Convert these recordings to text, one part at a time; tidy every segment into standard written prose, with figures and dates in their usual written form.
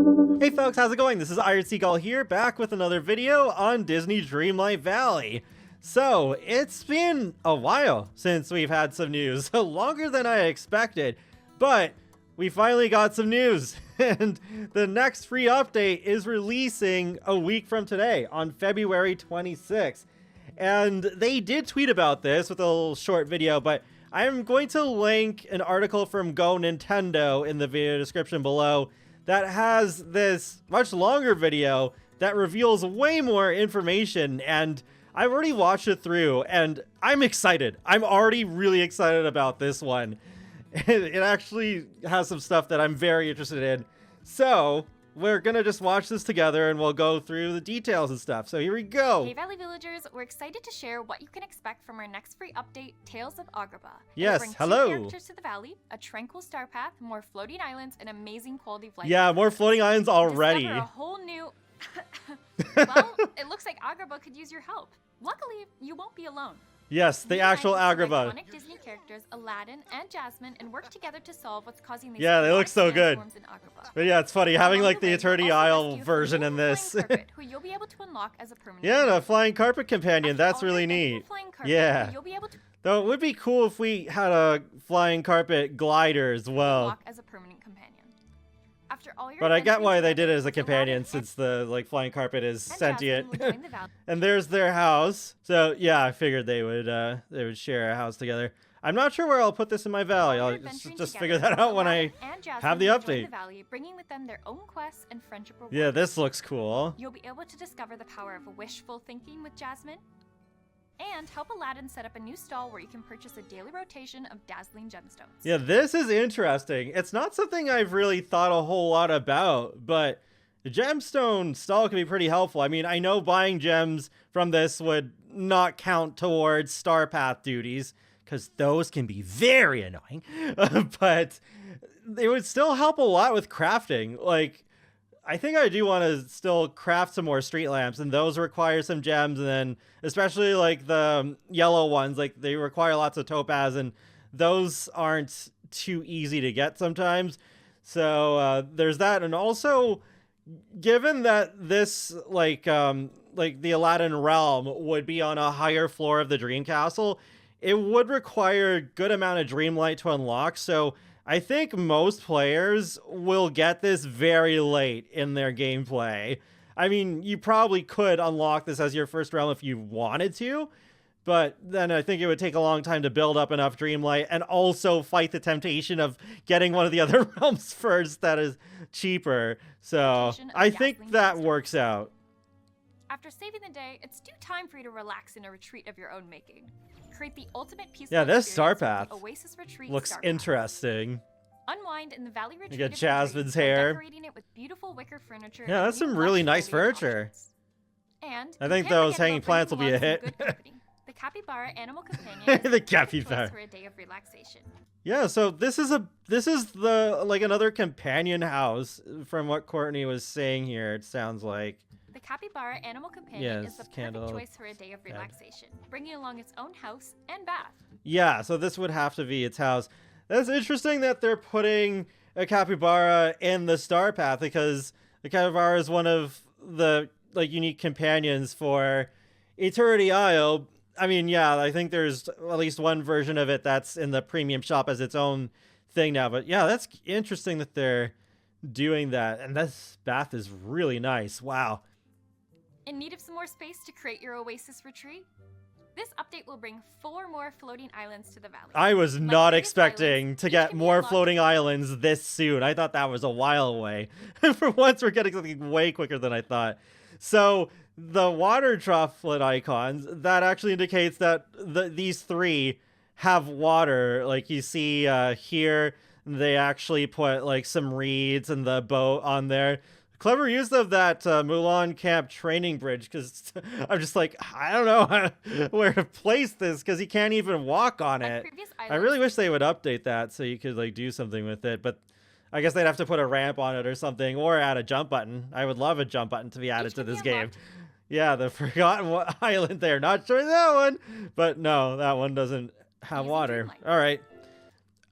Hey folks, how's it going? This is Seagull here, back with another video on Disney Dreamlight Valley. So, it's been a while since we've had some news, longer than I expected, but we finally got some news, and the next free update is releasing a week from today, on February 26th. And they did tweet about this with a little short video, but I'm going to link an article from Go Nintendo in the video description below that has this much longer video that reveals way more information, and I've already watched it through, and I'm excited. I'm already really excited about this one. It actually has some stuff that I'm very interested in. So, we're gonna just watch this together and we'll go through the details and stuff. So here we go. Hey Valley Villagers, we're excited to share what you can expect from our next free update, Tales of Agrabah. Yes, hello. 2 characters to the valley, a tranquil star path, more floating islands, and amazing quality of life. Yeah, more floating islands already. Discover a whole new... Well, it looks like Agrabah could use your help. Luckily, you won't be alone. Yes, the actual Agrabah. Iconic Disney characters Aladdin and Jasmine and work together to solve what's causing these they look so good. in Agrabah. But yeah, it's funny having like the way, Eternity you'll also Isle rescue version in Flying this. Carpet, who you'll be able to unlock as a permanent Yeah, the flying carpet companion. After That's all your really thankful neat. flying carpet, Yeah. you'll be able to Though it would be cool if we had a flying carpet glider as well. unlock as a permanent companion. After all your But I get adventures why they together, did it as a Aladdin companion, and since the like flying carpet is Jasmine sentient. will join the valley. And there's their house. So yeah, I figured they would share a house together. I'm not sure where I'll put this in my valley. While I'll you're adventuring just together, figure that out when I Aladdin and Jasmine have the will join update. the valley, bringing with them their own quests and friendship rewards. Yeah, this looks cool. You'll be able to discover the power of wishful thinking with Jasmine, and help Aladdin set up a new stall where you can purchase a daily rotation of dazzling gemstones. Yeah, this is interesting. It's not something I've really thought a whole lot about, but the gemstone stall can be pretty helpful. I mean, I know buying gems from this would not count towards star path duties, because those can be very annoying, but it would still help a lot with crafting. Like, I think I do want to still craft some more street lamps, and those require some gems, and then especially like the yellow ones, like they require lots of topaz, and those aren't too easy to get sometimes. So there's that, and also given that this like the Aladdin realm would be on a higher floor of the Dream Castle, it would require a good amount of Dreamlight to unlock. So I think most players will get this very late in their gameplay. I mean, you probably could unlock this as your first realm if you wanted to, but then I think it would take a long time to build up enough Dreamlight and also fight the temptation of getting one of the other realms first that is cheaper. So I think that works out. After saving the day, it's due time for you to relax in a retreat of your own making. Create the ultimate peaceful Yeah, this star experience path with the Oasis Retreat looks star path. interesting. Unwind in the Valley Retreat. You got of your Jasmine's dreams by hair. Decorating it with beautiful wicker furniture. Yeah, and that's new some really lush nice foliage furniture. options. And I you think can't those forget hanging about plants will bringing be a along some hit. good company. The capybara animal companion. is The perfect capybara. choice for a day of relaxation. Yeah, so this is the like another companion house from what Courtney was saying here. It sounds like. The capybara animal companion Yes, is the perfect candle. choice for a day of relaxation, bringing along its own house and bath. Yeah, so this would have to be its house. That's interesting that they're putting a capybara in the star path, because the capybara is one of the like unique companions for Eternity Isle. I mean, yeah, I think there's at least one version of it that's in the premium shop as its own thing now. But yeah, that's interesting that they're doing that. And this bath is really nice. Wow. In need of some more space to create your Oasis Retreat? This update will bring 4 more floating islands to the valley. I was Like not previous expecting islands, to each get can be more unlocked- floating islands this soon. I thought that was a while away. For once, we're getting something way quicker than I thought. So the water droplet icons, that actually indicates that these 3 have water. Like you see here, they actually put like some reeds and the boat on there. Clever use of that Mulan Camp training bridge, because I'm just like, I don't know where to place this, because he can't even walk on Like it. previous I islands, really wish they would update that so you could like do something with it, but I guess they'd have to put a ramp on it or something, or add a jump button. I would love a jump button to be added Each to can be this game. unlocked. Yeah, the Forgotten Island there. Not sure that one, but no, that one doesn't have Using water. Dreamlight. All right.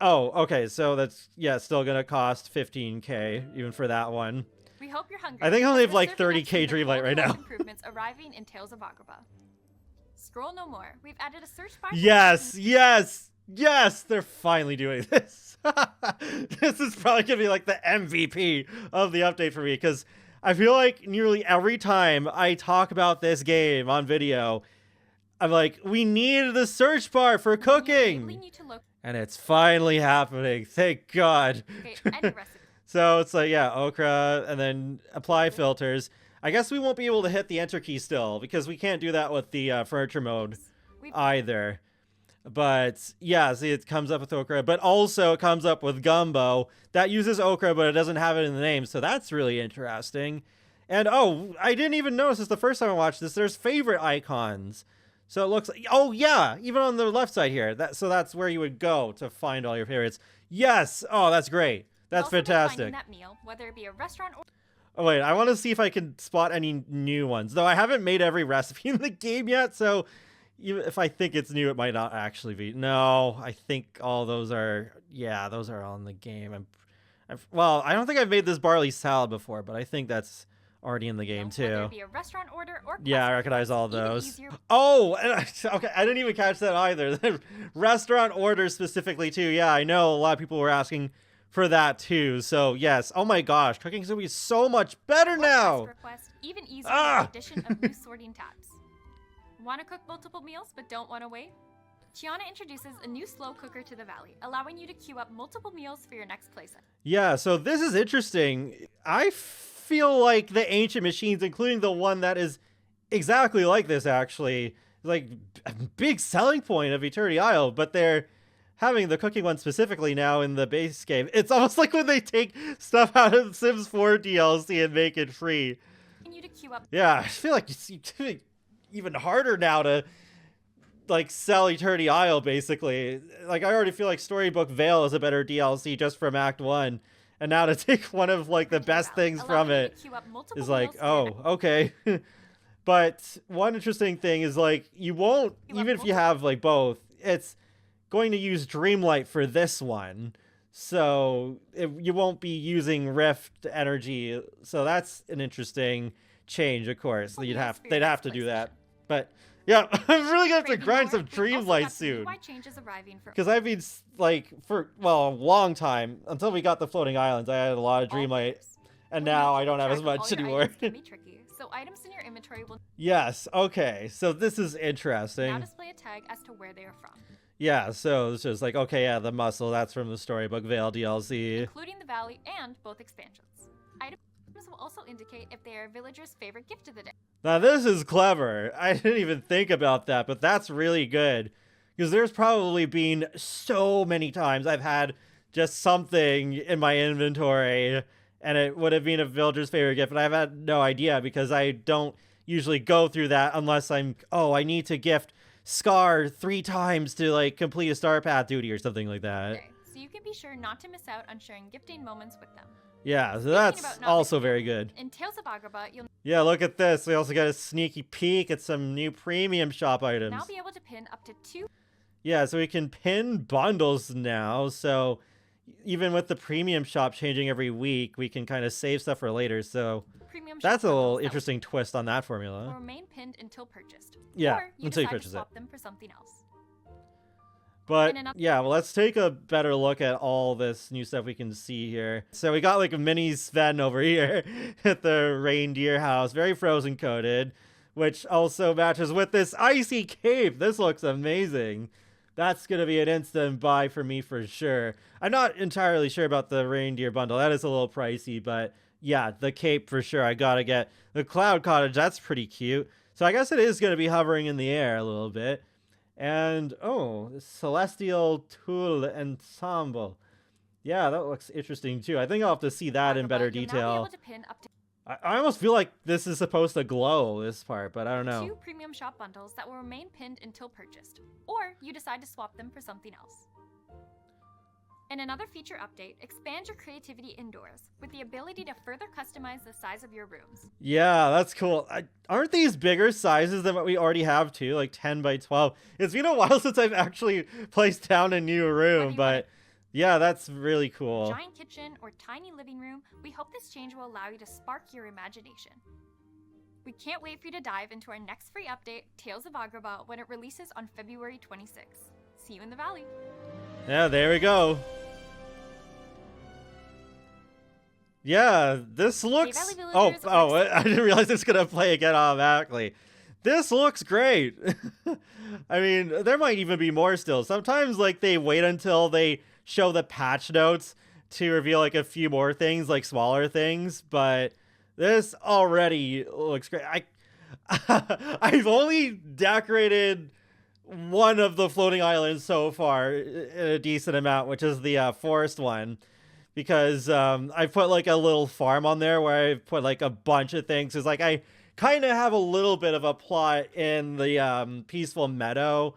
Oh, okay, so that's, yeah, still gonna cost 15K even for that one. We hope you're hungry. I think I only have The like surfing 30k action with Dreamlight all right the now. improvements arriving in Tales of Agrabah. Scroll no more. We've added a search bar. Yes, yes, yes! They're finally doing this. This is probably gonna be like the MVP of the update for me, because I feel like nearly every time I talk about this game on video, I'm like, we need the search bar for cooking! And it's finally happening, thank God. Okay, any recipe. So it's like, yeah, okra, and then apply filters. I guess we won't be able to hit the enter key still, because we can't do that with the furniture mode either. But yeah, see, it comes up with okra, but also it comes up with gumbo. That uses okra, but it doesn't have it in the name, so that's really interesting. And oh, I didn't even notice this the first time I watched this. There's favorite icons. So it looks like, oh yeah, even on the left side here. So that's where you would go to find all your favorites. Yes! Oh, that's great. That's fantastic. That meal, whether it be a restaurant or oh wait, I want to see if I can spot any new ones. Though I haven't made every recipe in the game yet, so even if I think it's new, it might not actually be. No, I think all those are, yeah, those are all in the game. Well, I don't think I've made this barley salad before, but I think that's already in the game too. Whether it be a restaurant order or yeah, I recognize all of those. Oh, okay, I didn't even catch that either. The restaurant orders specifically too. Yeah, I know a lot of people were asking for that too. So yes, oh my gosh, cooking's gonna be so much better now. Request, even easier with the addition of new sorting tabs. Want to cook multiple meals but don't want to wait? Tiana introduces a new slow cooker to the valley, allowing you to queue up multiple meals for your next playset. Yeah, so this is interesting. I feel like the ancient machines, including the one that is exactly like this actually, like a big selling point of Eternity Isle, but they're having the cooking one specifically now in the base game. It's almost like when they take stuff out of Sims 4 DLC and make it free. You to queue up. Yeah, I feel like it's even harder now to like sell Eternity Isle, basically. Like, I already feel like Storybook Vale is a better DLC just from Act 1. And now to take one of like the best things from it is like, oh, okay. But one interesting thing is like, you won't, even if you have like both, it's going to use Dreamlight for this one. So you won't be using Rift energy. So that's an interesting change, of course. They'd have to do that. But yeah, I'm really gonna have to grind some Dreamlight soon. Because I've been like for a long time until we got the floating islands. I had a lot of Dreamlight, and now I don't have as much anymore. So items in your inventory will. Yes. Okay. So this is interesting. Now display a tag as to where they are from. Yeah. So it's just like, okay, yeah, the muscle, that's from the Storybook Vale DLC, including the valley and both expansions. Items will also indicate if they are a villager's favorite gift of the day. Now this is clever. I didn't even think about that, but that's really good. Because there's probably been so many times I've had just something in my inventory and it would have been a villager's favorite gift, and I've had no idea because I don't usually go through that unless I need to gift Scar 3 times to like complete a Star Path duty or something like that. Okay, so you can be sure not to miss out on sharing gifting moments with them. Yeah, so that's also very good. In Tales of Agrabah, you'll look at this. We also got a sneaky peek at some new premium shop items. Now be able to pin up to 2. Yeah, so we can pin bundles now. So even with the premium shop changing every week, we can kind of save stuff for later. So that's a little interesting twist on that formula. Will remain pinned until purchased. Yeah, or you until you decide purchase to swap it. them for something else. But yeah, well, let's take a better look at all this new stuff we can see here. So we got like a mini Sven over here at the reindeer house, very frozen coated, which also matches with this icy cape. This looks amazing. That's going to be an instant buy for me for sure. I'm not entirely sure about the reindeer bundle. That is a little pricey, but yeah, the cape for sure. I got to get the cloud cottage. That's pretty cute. So I guess it is going to be hovering in the air a little bit. And, oh, Celestial Tool Ensemble. Yeah, that looks interesting, too. I think I'll have to see that in better detail. I almost feel like this is supposed to glow, this part, but I don't know. 2 premium shop bundles that will remain pinned until purchased. Or you decide to swap them for something else. In another feature update, expand your creativity indoors with the ability to further customize the size of your rooms. Yeah, that's cool. Aren't these bigger sizes than what we already have too? Like 10 by 12. It's been a while since I've actually placed down a new room, but Yeah, that's really cool. Giant kitchen or tiny living room, we hope this change will allow you to spark your imagination. We can't wait for you to dive into our next free update, Tales of Agrabah, when it releases on February 26th. See you in the valley. Yeah, there we go. Yeah, this looks... Oh, I didn't realize it's going to play again automatically. This looks great. I mean, there might even be more still. Sometimes, like, they wait until they show the patch notes to reveal, like, a few more things, like smaller things, but this already looks great. I've only decorated one of the floating islands so far in a decent amount, which is the forest one. Because I put like a little farm on there where I put like a bunch of things. It's like I kind of have a little bit of a plot in the peaceful meadow,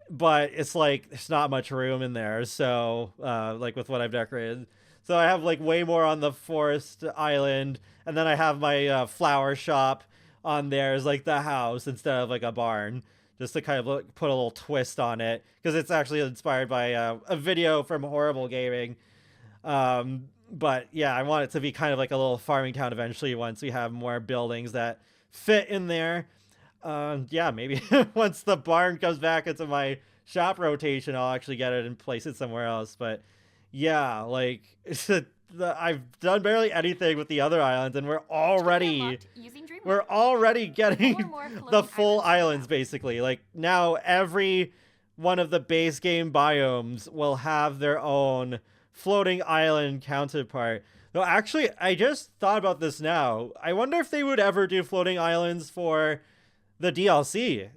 but it's like there's not much room in there. So like with what I've decorated, so I have like way more on the forest island, and then I have my flower shop on there as like the house instead of like a barn, just to kind of put a little twist on it, because it's actually inspired by a video from Horrible Gaming. But yeah, I want it to be kind of like a little farming town eventually once we have more buildings that fit in there. Yeah, maybe once the barn comes back into my shop rotation, I'll actually get it and place it somewhere else. But yeah, like I've done barely anything with the other islands, and we're already getting the full islands basically. Like now every one of the base game biomes will have their own floating island counterpart. No, actually, I just thought about this now. I wonder if they would ever do floating islands for the DLC.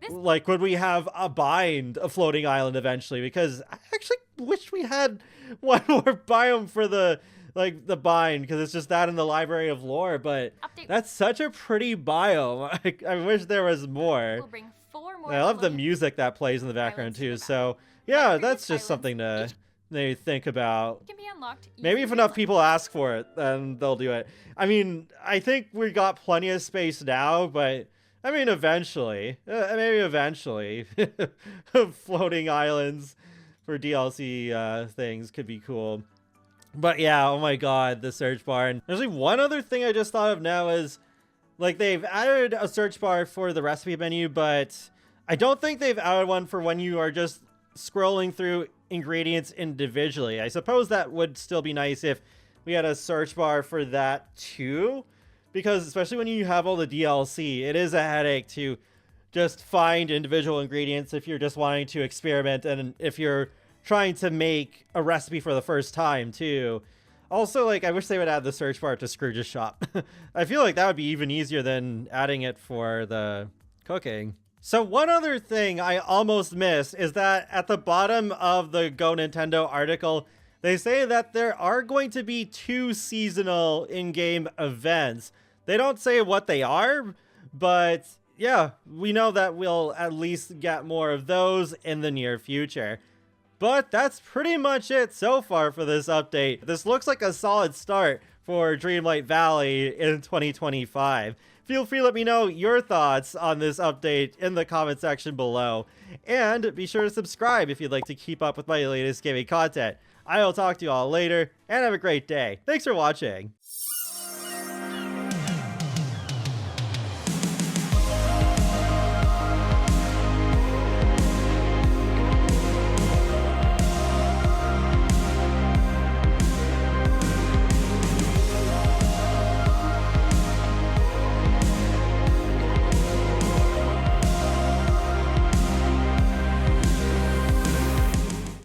Like, would we have a floating island eventually? Because I actually wish we had one more biome for the bind, because it's just that in the Library of Lore, but that's such a pretty biome. I wish there was more. We'll bring 4 more. I love the music that plays in the background too, so yeah, that's just something to they think about. Can be unlocked. Maybe if enough people ask for it, then they'll do it. I mean, I think we got plenty of space now, but I mean, eventually, maybe eventually, floating islands for DLC things could be cool. But yeah, oh my god, the search bar. And there's like one other thing I just thought of now is, like, they've added a search bar for the recipe menu, but I don't think they've added one for when you are just scrolling through ingredients individually. I suppose that would still be nice if we had a search bar for that too, because especially when you have all the DLC, it is a headache to just find individual ingredients if you're just wanting to experiment, and if you're trying to make a recipe for the first time too. Also, like, I wish they would add the search bar to Scrooge's shop. I feel like that would be even easier than adding it for the cooking. So one other thing I almost missed is that at the bottom of the Go Nintendo article, they say that there are going to be 2 seasonal in-game events. They don't say what they are, but yeah, we know that we'll at least get more of those in the near future. But that's pretty much it so far for this update. This looks like a solid start for Dreamlight Valley in 2025. Feel free to let me know your thoughts on this update in the comment section below. And be sure to subscribe if you'd like to keep up with my latest gaming content. I will talk to you all later, and have a great day. Thanks for watching.